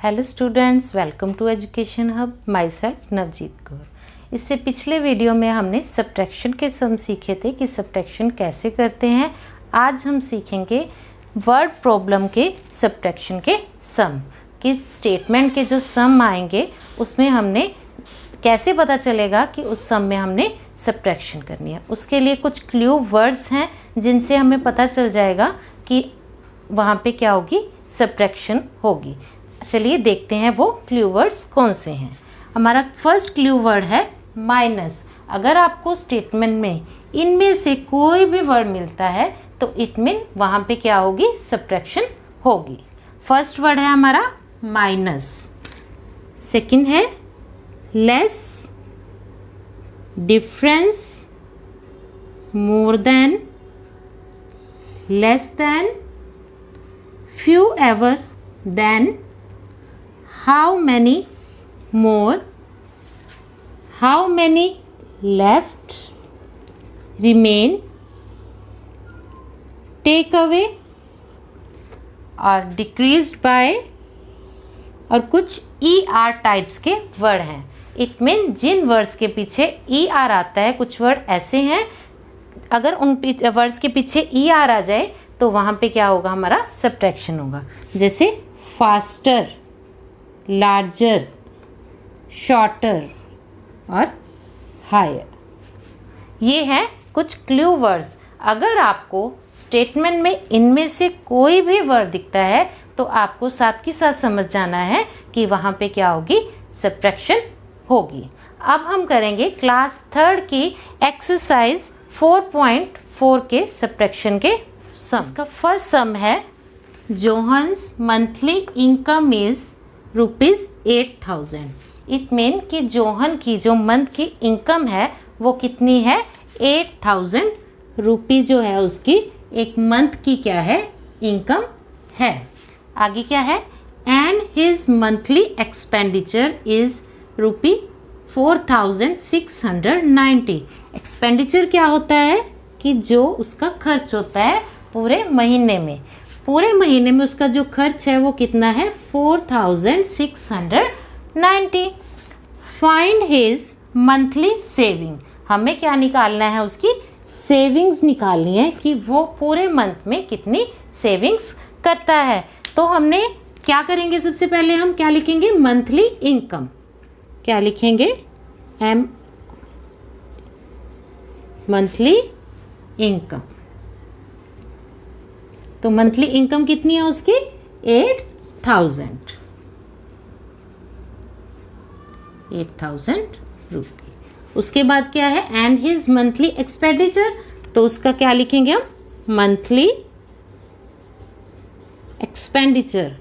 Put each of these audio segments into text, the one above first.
Hello students, welcome to education hub. Myself Navjeet Kaur. इससे पिछले video में हमने सब्ट्रैक्शन के सम सीखे थे कि सब्ट्रैक्शन कैसे करते हैं। आज हम सीखेंगे वर्ड प्रॉब्लम के सब्ट्रैक्शन के सम, कि स्टेटमेंट के जो सम आएंगे उसमें हमने कैसे पता चलेगा कि उस सम में हमने सब्ट्रैक्शन करनी है। उसके लिए कुछ क्लू वर्ड्स हैं जिनसे हमें पता चल जाएगा कि वहाँ पे क्या होगी, सब्ट्रैक्शन होगी। चलिए देखते हैं वो क्लू वर्ड्स कौन से हैं। हमारा फर्स्ट क्लू वर्ड है माइनस। अगर आपको स्टेटमेंट में इनमें से कोई भी वर्ड मिलता है तो इट मीन वहाँ पे क्या होगी, सब्ट्रैक्शन होगी। फर्स्ट वर्ड है हमारा माइनस। सेकंड है less, difference, more than, less than, few ever, then, how many, more, how many left, remain, take away और decreased by और कुछ ER टाइप्स के वर्ड हैं। इट मीन जिन वर्ड्स के पीछे ER आता है, कुछ वर्ड ऐसे हैं अगर उन वर्ड्स के पीछे ER आ जाए तो वहाँ पे क्या होगा, हमारा सब्ट्रैक्शन होगा। जैसे फास्टर, लार्जर, शॉर्टर और हायर। ये हैं कुछ क्लू वर्ड्स। अगर आपको स्टेटमेंट में इनमें से कोई भी वर्ड दिखता है तो आपको साथ के साथ समझ जाना है कि वहाँ पे क्या होगी, सब्ट्रैक्शन होगी। अब हम करेंगे क्लास 3 की एक्सरसाइज 4.4 के सब्ट्रैक्शन के सम। इसका फर्स्ट सम है Johan's monthly income is ₹8,000। It mean कि जोहन की जो मंथ की इनकम है वो कितनी है, 8,000 रुपीज़ जो है उसकी एक मंथ की क्या है, इनकम है। आगे क्या है, and his monthly expenditure is ₹4,690। Expenditure क्या होता है कि जो उसका खर्च होता है पूरे महीने में उसका जो खर्च है वो कितना है, 4,690। Find his monthly saving. हमें क्या निकालना है, उसकी सेविंग्स निकालनी है कि वो पूरे मंथ में कितनी सेविंग्स करता है। तो हमने क्या करेंगे, सबसे पहले हम क्या लिखेंगे, मंथली इनकम। क्या लिखेंगे, मंथली इनकम। तो मंथली इनकम कितनी है उसकी, 8,000 रुपये। उसके बाद क्या है, एंड हिज मंथली एक्सपेंडिचर। तो उसका क्या लिखेंगे हम, monthly expenditure.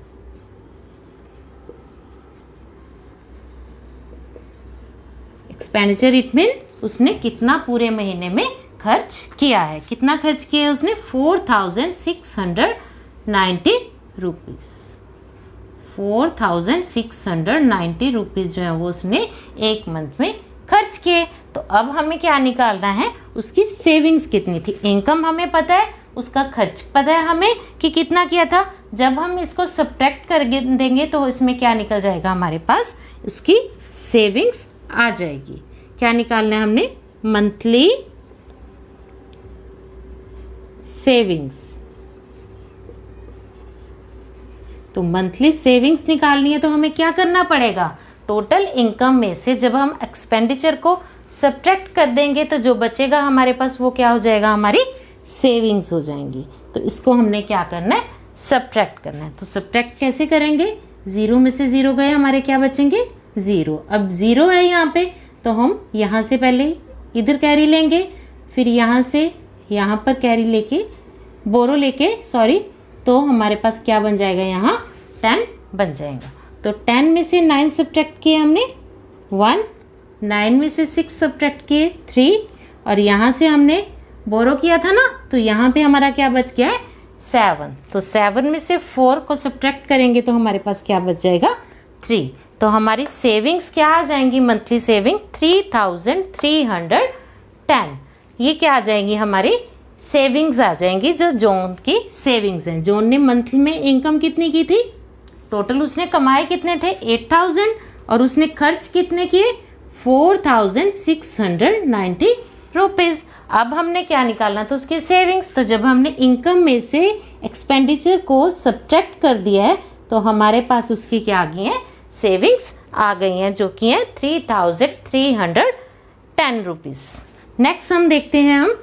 Expenditure it mean उसने कितना पूरे महीने में खर्च किया है। कितना खर्च किया है उसने, 4,690 रुपीज़। 4,690 रुपीज़ जो है वो उसने एक मंथ में खर्च किए। तो अब हमें क्या निकालना है, उसकी सेविंग्स कितनी थी। इनकम हमें पता है, उसका खर्च पता है हमें कि कितना किया था। जब हम इसको सब्ट्रैक्ट कर देंगे तो इसमें क्या निकल जाएगा, हमारे पास उसकी सेविंग्स आ जाएगी। क्या निकालना है हमने, मंथली सेविंग्स। तो मंथली सेविंग्स निकालनी है तो हमें क्या करना पड़ेगा, टोटल इनकम में से जब हम एक्सपेंडिचर को सब्ट्रैक्ट कर देंगे तो जो बचेगा हमारे पास वो क्या हो जाएगा, हमारी सेविंग्स हो जाएंगी। तो इसको हमने क्या करना है, सब्ट्रैक्ट करना है। तो सब्ट्रैक्ट कैसे करेंगे, 0 में से 0 गए, हमारे क्या बचेंगे, 0। अब 0 है यहाँ पे तो हम यहाँ से पहले इधर कैरी लेंगे, फिर यहाँ से यहाँ पर कैरी लेके बोरो लेके तो हमारे पास क्या बन जाएगा, यहाँ 10 बन जाएगा। तो 10 में से 9 सब्ट्रैक्ट किए हमने 1, 9 में से 6 सब्ट्रैक्ट किए 3, और यहाँ से हमने बोरो किया था ना तो यहाँ पे हमारा क्या बच गया है, 7। तो 7 में से 4 को सब्ट्रैक्ट करेंगे तो हमारे पास क्या बच जाएगा, 3। तो हमारी सेविंग्स क्या आ जाएंगी, मंथली सेविंग 3,310। ये क्या आ जाएंगी, हमारी सेविंग्स आ जाएंगी, जो जोन की सेविंग्स हैं। जोन ने मंथ में इनकम कितनी की थी, टोटल उसने कमाए कितने थे 8,000 और उसने खर्च कितने किए 4,690 रुपीज़। अब हमने क्या निकालना था उसकी सेविंग्स। तो जब हमने इनकम में से एक्सपेंडिचर को सब्ट्रैक्ट कर दिया है तो हमारे पास उसकी क्या आ गई है सेविंग्स आ गई हैं जो कि है 3,310 रुपीज़। नेक्स्ट हम देखते हैं हम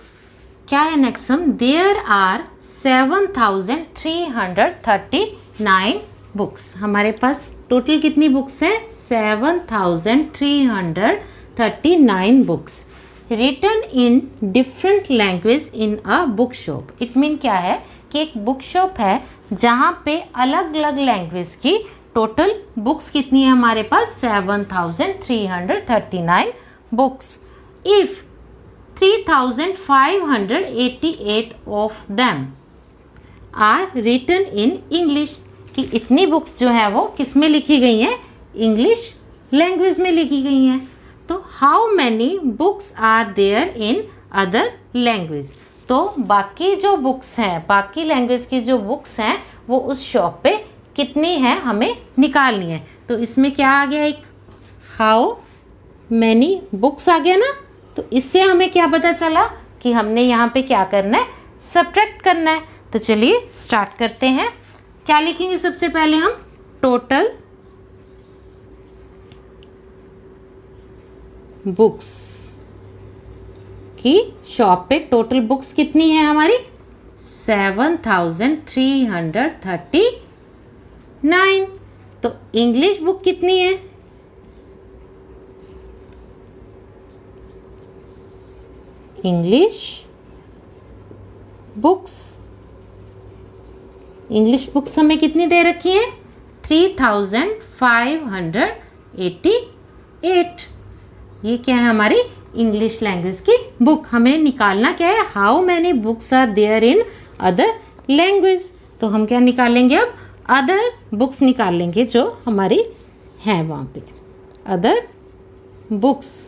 क्या है next sum. There are 7,339 books. हमारे पास टोटल कितनी बुक्स हैं 7,339 books written in different language in a book shop. It mean क्या है कि एक बुक शॉप है जहाँ पे अलग अलग लैंग्वेज की टोटल बुक्स कितनी है हमारे पास 7,339 books. If 3,588 of them are written in English, कि इतनी बुक्स जो है वो किस में लिखी गई हैं इंग्लिश लैंग्वेज में लिखी गई हैं। तो how many books are there in other language, तो बाकी जो बुक्स हैं बाकी लैंग्वेज की जो बुक्स हैं वो उस शॉप पे कितनी है हमें निकालनी है। तो इसमें क्या आ गया एक हाउ मैनी बुक्स आ गया ना। तो इससे हमें क्या पता चला कि हमने यहाँ पे क्या करना है सब्ट्रैक्ट करना है। तो चलिए स्टार्ट करते हैं। क्या लिखेंगे सबसे पहले हम टोटल बुक्स की शॉप पे टोटल बुक्स कितनी है हमारी 7,339। तो इंग्लिश बुक कितनी है इंग्लिश बुक्स हमें कितनी दे रखी है 3,588। ये क्या है हमारी इंग्लिश लैंग्वेज की बुक। हमें निकालना क्या है how many books are there in other language. तो हम क्या निकालेंगे अब अदर बुक्स निकाल लेंगे जो हमारी हैं वहाँ पे अदर बुक्स।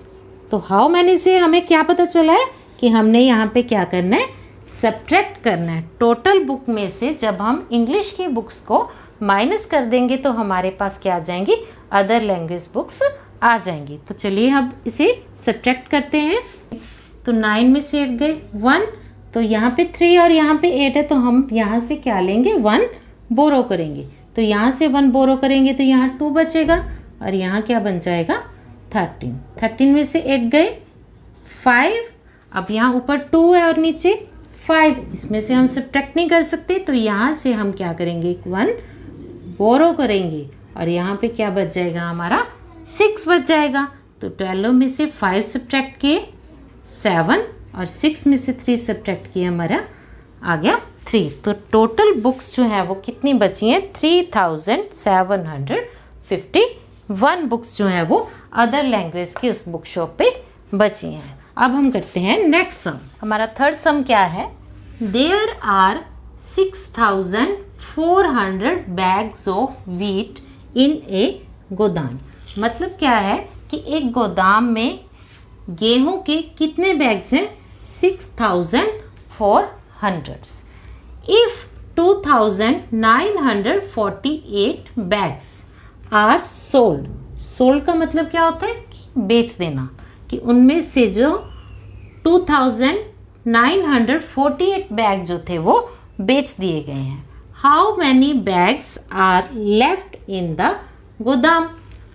तो हाउ मैनी से हमें क्या पता चला है कि हमने यहाँ पे क्या करना है सब्ट्रैक्ट करना है। टोटल बुक में से जब हम इंग्लिश की बुक्स को माइनस कर देंगे तो हमारे पास क्या आ जाएंगी अदर लैंग्वेज बुक्स आ जाएंगी। तो चलिए अब इसे सब्ट्रैक्ट करते हैं। तो 9 में से 8 गए 1, तो यहाँ पे 3 और यहाँ पे 8 है तो हम यहाँ से क्या लेंगे 1 बोरो करेंगे। तो यहाँ से 1 बोरो करेंगे तो यहाँ 2 बचेगा और यहाँ क्या बन जाएगा 13। 13 में से 8 गए 5, अब यहाँ ऊपर 2 है और नीचे 5, इसमें से हम सब्ट्रैक्ट नहीं कर सकते तो यहाँ से हम क्या करेंगे 1 बोरो करेंगे और यहाँ पे क्या बच जाएगा हमारा 6 बच जाएगा। तो 12 में से 5 सब्ट्रैक्ट किए 7 और 6 में से 3 सब्ट्रैक्ट किए हमारा आ गया 3। तो टोटल बुक्स जो है वो कितनी बची हैं 3,751 बुक्स जो है वो अदर लैंग्वेज की उस बुक शॉप पे बची हैं। अब हम करते हैं नेक्स्ट सम। हमारा थर्ड सम क्या है there are 6,400 bags of wheat in a गोदाम। मतलब क्या है कि एक गोदाम में गेहूं के कितने बैग्स हैं 6,400। If 2,948 bags are sold. Sold का मतलब क्या होता है कि बेच देना, कि उनमें से जो 2,948 बैग जो थे वो बेच दिए गए हैं। How many bags are left in the godam.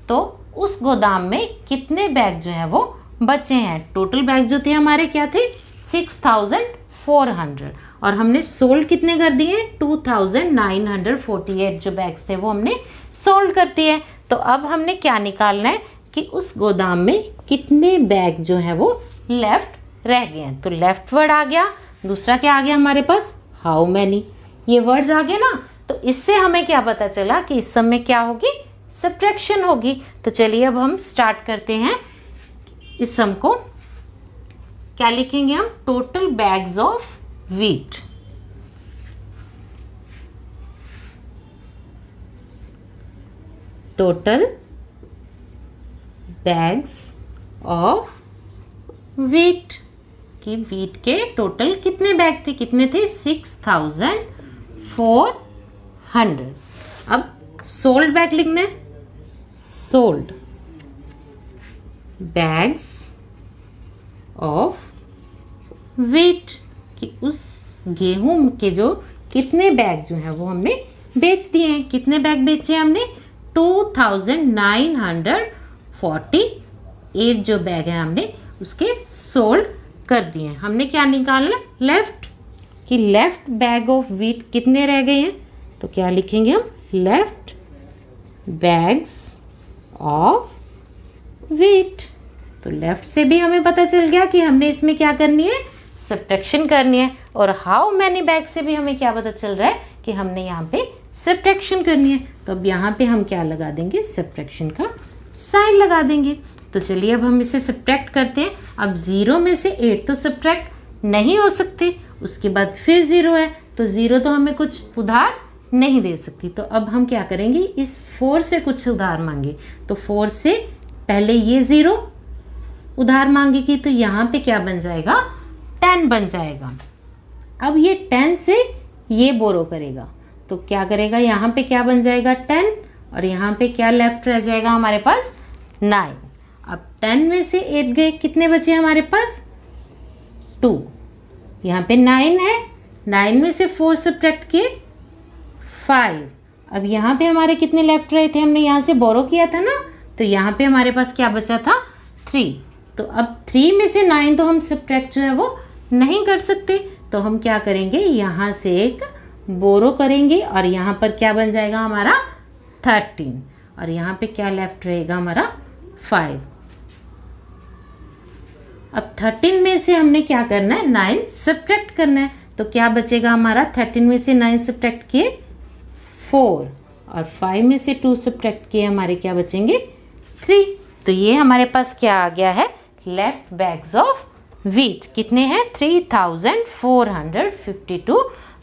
तो उस गोदाम में कितने बैग जो है वो बचे हैं। टोटल बैग जो थे हमारे क्या थे 6,400 और हमने सोल्ड कितने कर दिए 2,948 जो बैग्स थे वो हमने सोल्ड कर दिए। तो अब हमने क्या निकालना है कि उस गोदाम में कितने बैग जो है वो लेफ्ट रह गए हैं। तो लेफ्ट वर्ड आ गया, दूसरा क्या आ गया हमारे पास हाउ मैनी, ये वर्ड्स आ गए ना। तो इससे हमें क्या पता चला कि इस सम में क्या होगी सब्ट्रैक्शन होगी। तो चलिए अब हम स्टार्ट करते हैं इस सम को। क्या लिखेंगे हम total bags of wheat. Total bags of wheat कि व्हीट के टोटल कितने बैग थे 6,400। अब सोल्ड बैग लिखना है, सोल्ड बैग्स ऑफ वेट, कि उस गेहूं के जो कितने बैग जो है वो हमने बेच दिए हैं। कितने बैग बेचे हैं हमने? 2948 जो बैग है हमने उसके सोल्ड कर दिए हैं। हमने क्या निकालना? लेफ्ट, कि लेफ्ट बैग ऑफ व्हीट कितने रह गए हैं, तो क्या लिखेंगे हम? Left bags of wheat. तो लेफ्ट से भी हमें पता चल गया कि हमने इसमें क्या करनी है? सब्ट्रैक्शन करनी है। और हाउ मैनी बैग से भी हमें क्या पता चल रहा है कि हमने यहाँ पे सब्ट्रैक्शन करनी है। तो अब यहाँ पे हम क्या लगा देंगे? सब्ट्रैक्शन का साइन लगा देंगे। तो चलिए अब हम इसे सब्ट्रैक्ट करते हैं। अब 0 में से 8 तो सब्ट्रैक्ट नहीं हो सकते, उसके बाद फिर 0 है तो 0 तो हमें कुछ उधार नहीं दे सकती। तो अब हम क्या करेंगे? इस 4 से कुछ उधार मांगे। तो 4 से पहले ये 0 उधार मांगेगी तो यहाँ पे क्या बन जाएगा? 10 बन जाएगा। अब ये 10 से ये बोरो करेगा तो क्या करेगा? यहाँ पे क्या बन जाएगा? 10, और यहाँ पे क्या लेफ्ट रह जाएगा हमारे पास? 9। अब 10 में से 8 गए, कितने बचे हमारे पास? 2। यहाँ पे 9 है, 9 में से 4 सब्ट्रैक्ट किए 5। अब यहाँ पे हमारे कितने लेफ्ट रहे थे? हमने यहाँ से बोरो किया था ना, तो यहाँ पे हमारे पास क्या बचा था? 3। तो अब 3 में से 9 तो हम सब्ट्रैक्ट जो है वो नहीं कर सकते, तो हम क्या करेंगे? यहाँ से एक बोरो करेंगे और यहाँ पर क्या बन जाएगा हमारा? 13, और यहाँ पे क्या लेफ्ट रहेगा हमारा? 5। अब 13 में से हमने क्या करना है? 9 सब्ट्रैक्ट करना है। तो क्या बचेगा हमारा? 13 में से 9 सब्ट्रैक्ट किए 4, और 5 में से 2 सब्ट्रैक्ट किए हमारे क्या बचेंगे? 3। तो ये हमारे पास क्या आ गया है? लेफ्ट बैग्स ऑफ व्हीट कितने हैं? 3452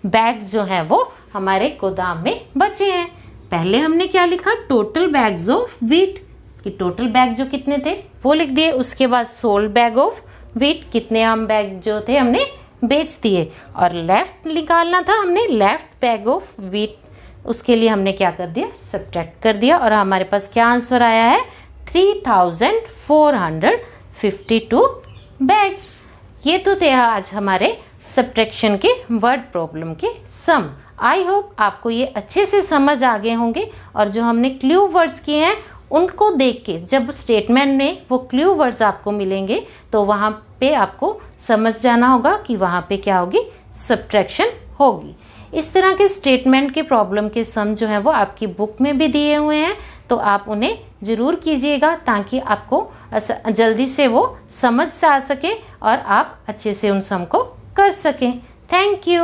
बैग्स जो है वो हमारे गोदाम में बचे हैं। पहले हमने क्या लिखा? टोटल बैग्स ऑफ व्हीट, कि टोटल बैग जो कितने थे वो लिख दिए। उसके बाद सोल्ड बैग ऑफ व्हीट, कितने हम बैग जो थे हमने बेच दिए। और लेफ्ट निकालना था हमने, लेफ्ट बैग ऑफ व्हीट, उसके लिए हमने क्या कर दिया? सब्ट्रैक्ट कर दिया, और हमारे पास क्या आंसर आया है? 3452 बैग्स। ये तो थे आज हमारे सब्ट्रैक्शन के वर्ड प्रॉब्लम के सम। आई होप आपको ये अच्छे से समझ आ गए होंगे, और जो हमने क्लू वर्ड्स किए हैं उनको देख के जब स्टेटमेंट में वो क्लू वर्ड्स आपको मिलेंगे तो वहाँ पे आपको समझ जाना होगा कि वहाँ पे क्या होगी? सब्ट्रैक्शन होगी। इस तरह के स्टेटमेंट के प्रॉब्लम के सम जो है वो आपकी बुक में भी दिए हुए हैं, तो आप उन्हें ज़रूर कीजिएगा ताकि आपको जल्दी से वो समझ से आ सके और आप अच्छे से उन सम को कर सकें। Thank you.